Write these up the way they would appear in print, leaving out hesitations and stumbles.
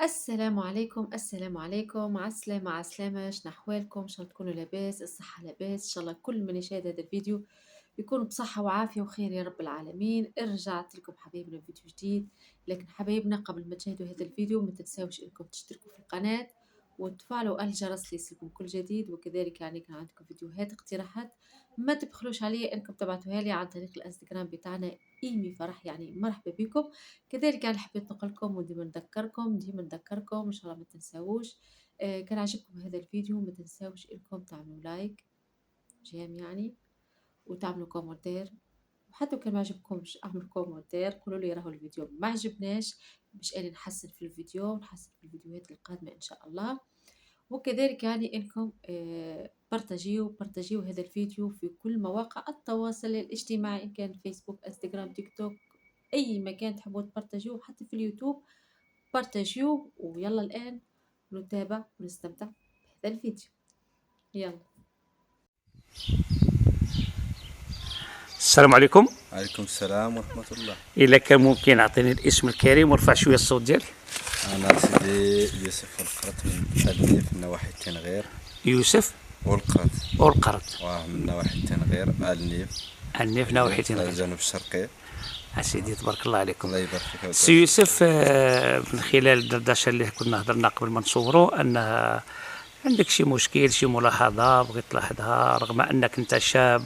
السلام عليكم، السلام عليكم، عسلامة عسلامة، شنو أحوالكم؟ إن شاء الله تكونوا لاباس، الصحة لاباس، إن شاء الله كل من يشاهد هذا الفيديو يكون بصحة وعافية وخير يا رب العالمين. رجعت لكم حبايبنا بفيديو جديد، لكن حبايبنا قبل ما تشاهدوا هذا الفيديو ما تنساوش إنكم تشتركوا في القناة وتفعلوا الجرس ليصلكم كل جديد، وكذلك يعني كان عندكم فيديوهات اقتراحات ما تبخلوش عليا إنكم تبعتوها لي عن طريق الانستغرام بتاعنا إيمي فرح، يعني مرحبا بكم. كذلك أنا حبيت نقول لكم وديما نذكركم إن شاء الله ما تنساوش. كان عجبكم هذا الفيديو ما تنساوش إنكم تعملوا لايك جيم يعني، وتعملوا كومنتير. وحتى كان ما عجبكمش اعملوا كومنتير قولوا لي راهو الفيديو ما عجبناش، باش أنا نحسن في الفيديو ونحسن في الفيديوهات القادمة إن شاء الله. وكذلك يعني إنكم بارتاجيو هذا الفيديو في كل مواقع التواصل الاجتماعي، إن كان فيسبوك انستغرام تيك توك، أي مكان تحبوا تبارتاجيوه، حتى في اليوتيوب بارتاجيوه. ويلا الآن نتابع ونستمتع بهذا الفيديو. يلا. السلام عليكم. عليكم السلام ورحمة الله. إلا كان ممكن أعطيني الاسم الكريم وارفع شوية الصوت ديالك. أنا سيدي يوسف والقرط من ألني في نواحي التنغير. يوسف والقرط والقرط من نواحي التنغير ألني في نواحي تنغير الجنوب الشرقي. سيدي تبارك الله عليكم. الله يبارك فيك. سي يوسف، من خلال الدردشه اللي كنا هضرنا قبل ما نصوروا ان عندك شي مشكل، شي ملاحظه بغيت تلاحظها، رغم انك انت شاب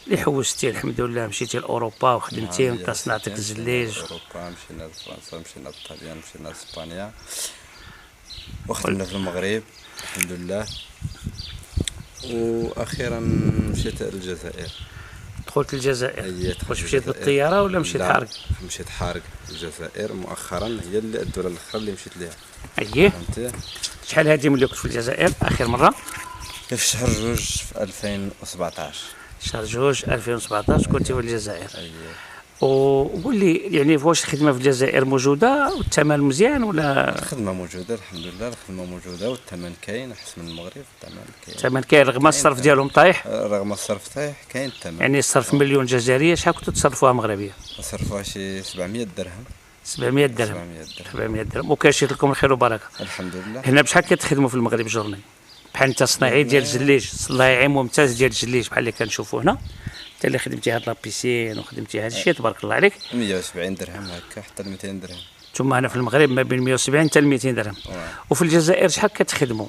اللي حوستي الحمد لله، مشيتي لاوروبا وخدمتي وانت صنعتك الزليج. أوروبا مشينا لفرنسا، مشينا لإيطاليا، مشينا لإسبانيا، وخدمنا في المغرب الحمد لله. وأخيرا مشيت للجزائر. دخلت الجزائر. دخلت واش مشيت الجزائر. بالطياره ولا مشيت لا، حارق؟ مشيت حارق. الجزائر مؤخرا هي اللي الدولة الأخرى اللي مشيت ليها. اييه. فهمتي؟ شحال هادي ملي كنت في الجزائر اخر مره؟ في شهر جوج في 2017. شهر جوج 2017 كنت في الجزائر. أييه. وقول لي يعني واش الخدمه في الجزائر موجوده والثمن مزيان ولا؟ الخدمة موجودة الحمد لله، الخدمة موجودة والثمن كاين أحسن من المغرب. الثمن كاين رغم الصرف ديالهم طايح. رغم الصرف طايح كاين الثمن. يعني الصرف مليون جزائريه شحال كنتوا تصرفوها مغربيه؟ صرفوها شي 700 درهم. 700 درهم. 700 درهم. 700 درهم وكاشيت لكم الخير وبركه. الحمد لله. هنا بشحال كتخدموا في المغرب جورني؟ بحال انت صناعي ديال الجليج، صناعي ممتاز ديال الجليج بحال اللي كنشوفوا هنا، انت اللي خدمتي هاد لابيسين وخدمتي هاد الشيء تبارك الله عليك. 170 درهم هكا حتى ل 200 درهم. ثم هنا في المغرب ما بين 170 حتى ل 200 درهم. وفي الجزائر شحال كتخدموا؟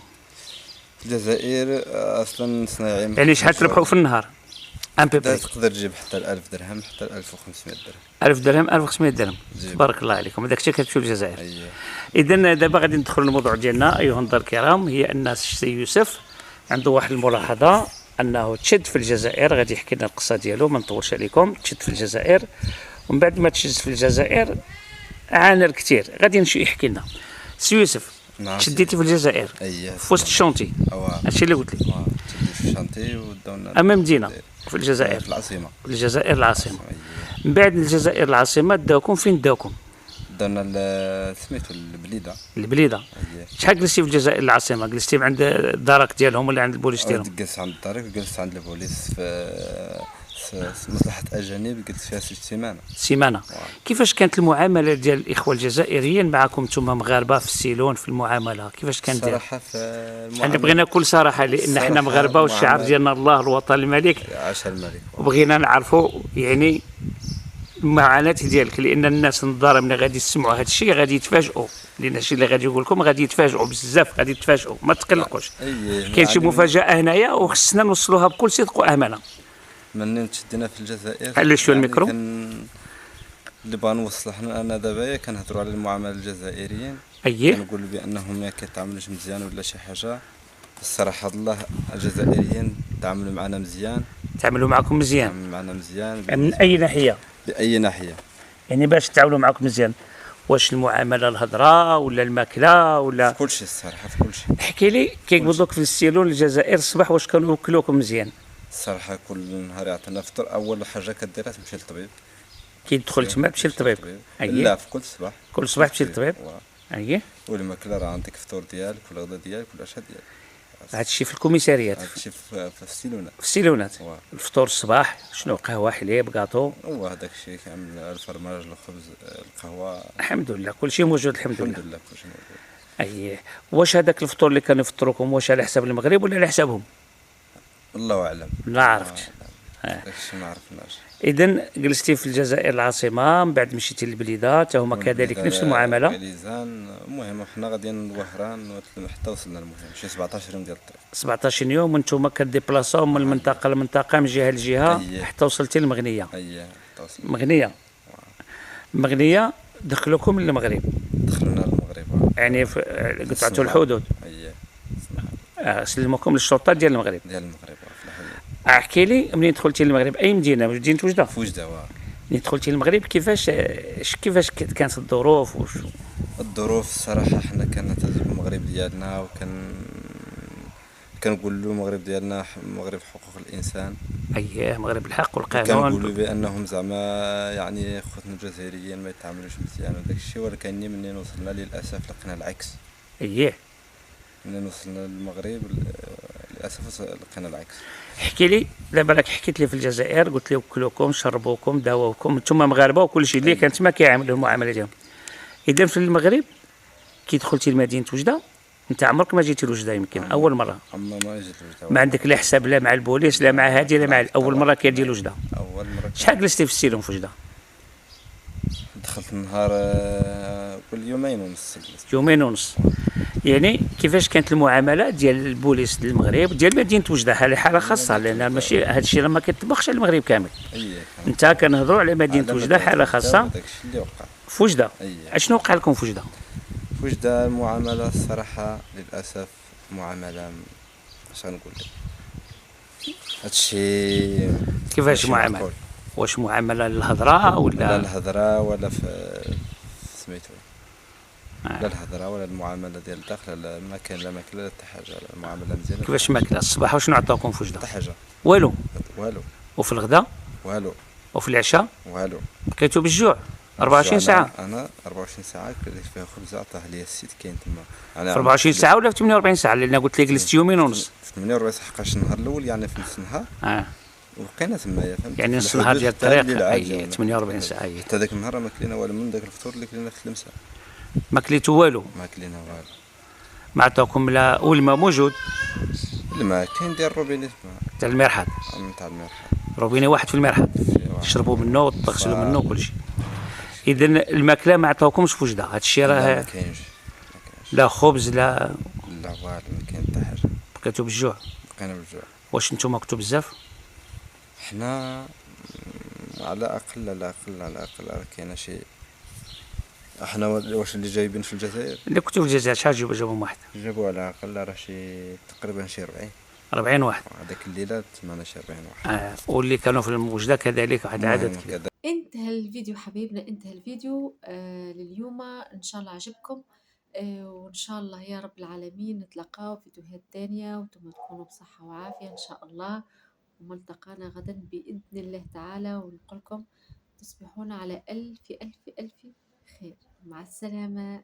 في الجزائر أصلا صناعي يعني شحال تربحوا في النهار؟ ان بي بري تقدر تجيب حتى 1000 درهم حتى 1500 درهم. 1000 درهم 1500 درهم. جيب. تبارك الله عليكم، هذاك الشيء كتمشيو للجزائر. أييه. اذا دابا غادي ندخلوا للموضوع ديالنا ايها النظر الكرام. هي ان السي يوسف عنده واحد الملاحظه انه تشد في الجزائر، غادي يحكي لنا القصه ديالو ما نطولش عليكم. تشد في الجزائر ومن بعد ما تشد في الجزائر عانر كثير، غادي نمشي يحكي لنا. سي يوسف، نعم. شديتي في الجزائر. أييه. في وسط الشونتي. هادشي اللي قلت لي. تبدي في الشانتي وداونا اما مدينه في الجزائر. في العاصمة. في الجزائر العاصمه. أييه. من بعد الجزائر العاصمه داوكم فين داوكم؟ داونا سميتو البليدة. البليده. أييه. شحال جلستي في الجزائر العاصمه؟ جلستي عند الدرك ديالهم ولا عند البوليس ديالهم؟ جلست عند الطريق وجلست عند البوليس في مصلحة أجانب، جلست فيها 6 سيمانة. سيمانه. كيفاش كانت المعامله ديال الاخوه الجزائريين معكم انتم مغاربه في السيلون في المعامله؟ كيفاش كانت؟ صراحة في احنا بغينا كل صراحه لان احنا مغاربه والشعار ديالنا الله الوطن الملك، عاش الملك. وبغينا نعرفوا يعني المعاناه ديالك، لان الناس النظاره ملي غادي يسمعوا هذا الشيء غادي يتفاجئوا، لان الشيء اللي غادي يقول لكم غادي يتفاجئوا بزاف، غادي يتفاجئوا ما تقلقوش. كاين شي مفاجاه هنايا وخصنا نوصلوها بكل صدق وامانه. منين تشدينا في الجزائر خلي شويه الميكرو. اللي بغا نوصل انا دابا كنهضروا على المعامله الجزائريين. اييه. كنقول بانهم ما كيتعاملوش مزيان ولا شي حاجه. الصراحه الله الجزائريين تعاملوا معنا مزيان. تعاملوا معكم مزيان. تعاملوا معنا مزيان من اي ناحيه؟ باي ناحيه. يعني باش تعاملوا معكم مزيان، واش المعامله الهضره ولا الماكله ولا؟ في كل شيء الصراحه، في كل شيء. احكي لي كيقبضوك في السيلون الجزائر الصباح، واش كانوا يوكلوكم مزيان؟ الصراحه كل نهار يعطينا فطور. اول حاجه كديرها تمشي للطبيب. كي تدخل تما تمشي للطبيب. لا، في كل صباح. كل صباح تمشي للطبيب. اييه. والماكله راه عندك فطور ديالك والغدا ديالك والعشاء ديالك. هذا الشيء في الكوميساريات. هذا الشيء في السيلونات. في السيلونات. الفطور الصباح شنو؟ قهوه حليب كاطو؟ هو هذاك الشيء كامل، الفرماج الخبز القهوه. الحمد لله كل شيء موجود الحمد لله. الحمد لله كل شيء موجود. اييه. واش هذاك الفطور اللي كانوا يفطروكم واش على حساب المغرب ولا على حسابهم؟ الله اعلم. لا عرفتش. داكشي ما عرفناش. اذا جلستي في الجزائر العاصمه، من بعد مشيتي للبليده حتى هما كذلك نفس المعامله. غليزان. المهم حنا غاديين للوهران حتى وصلنا. المهم شي 17 يوم ديال الطريق. 17 يوم وانتم كديبلاصاو من المنطقه لمنطقه، من جهه لجهه، أيه. حتى وصلتي للمغنيه. اييه حتى وصلنا. مغنيه دخلوكم للمغرب، دخلنا للمغرب. يعني قطعتوا الحدود. اييه. سلموكم للشرطه ديال المغرب. ديال المغرب في الحدود. احكي لي منين دخلتي للمغرب، اي مدينه؟ مدينه وجده؟ في وجده. منين دخلتي للمغرب كيفاش كانت الظروف الظروف الصراحه حنا كنعتز بالمغرب ديالنا، كنقول له المغرب ديالنا مغرب حقوق الانسان. اييه، مغرب الحق والقانون. كنقولوا بانهم زعما يعني خوتنا الجزائريين ما يتعاملوش مزيان وداك الشيء، ولكن منين وصلنا للاسف لقينا العكس. اييه. منين وصلنا للمغرب للاسف لقينا العكس. احكي لي دابا، راك حكيت لي في الجزائر قلت لي وكلوكم شربوكم داووكم، انتم مغاربه وكل شيء اللي كانت ما كيعاملوا المعامله ديالهم. اذا في المغرب كي دخلتي لمدينه وجده، انت عمرك ما جيتي لوجده، يمكن اول مره. اما ما جيت وجده. ما عندك لا حساب لا مع البوليس لا مع هادي لا مع اول مره كيدير وجده. اول مره. شحال جلستي في السيلون في وجده؟ دخلت النهار كل يومين ونص جلست. يومين ونص. يعني كيفاش كانت المعامله ديال البوليس للمغرب ديال مدينه وجده؟ هذه حاله خاصه، لان ماشي هذا الشيء راه ما كيطبقش على المغرب كامل. اييه. انت كنهضروا على مدينه وجده حاله خاصه. داك الشيء اللي وقع في وجده اييه. اشنو وقع لكم في وجده؟ في وجده المعامله الصراحه للاسف معامله اش غنقول لك، هادشي كيفاش ماشي معامله؟ معقول. واش معامله للهضره لا ولا الهضره ولا في سميتو، لا الهضره ولا المعامله ديال الداخل، لا ما كاين لا ماكله لا حتى حاجه، لا المعامله مزيانه. كيفاش ماكله الصباح وشنو عطاوكم في وجده؟ حتى حاجه. والو. والو. وفي الغداء والو. وفي العشاء والو. بقيتوا بالجوع 24 ساعه؟ انا 24 ساعه كليت فيها خبز عطاه لي السيد كاين تما. انا في 24 ساعه ولا في 48 ساعه؟ لان قلت لي جلست يومين ونص. في 48 ساعه حقاش النهار الاول يعني في نص النهار وبقينا تمايا، فهمت؟ يعني نص نهار ديال الطريق. اي 48 ساعه. اي حتى ذاك النهار ما كلينا والو، من ذاك الفطور اللي كلينا في تلمسه ما كليتوا والو؟ ما كلينا والو. ما عطاوكم لا والماء موجود؟ الماء كاين ديال الروبينيت تاع المرحاض. تاع المرحاض. روبيني واحد في المرحاض تشربوا منه وتغسلوا منه وكل شيء. اذا الماكله ما عطاوكمش في وجده؟ هذا الشيء لا راه ما كاينش. لا خبز لا. لا والو ما كاين حتى حاجه. بقيتوا بالجوع. بقينا بالجوع. واش نتوما كنتوا بزاف؟ حنا على الاقل راه كاينه شي. احنا واش اللي جايبين في الجزائر اللي كنتوا في الجزائر شحال جابوا واحد؟ جابوا على الاقل راه شي تقريبا شي 40. 40 واحد. هذاك الليله تمانا شي 40 واحد. واللي كانوا في الوجده كذلك واحد العدد كبير. انتهى الفيديو حبيبنا، انتهى الفيديو لليوم. ان شاء الله عجبكم، وان شاء الله يا رب العالمين نتلاقاو في فيديوهات تانية وانتم تكونوا بصحة وعافية ان شاء الله، وملتقانا غدا بإذن الله تعالى، ونقولكم تصبحون على ألف ألف ألف خير. مع السلامة.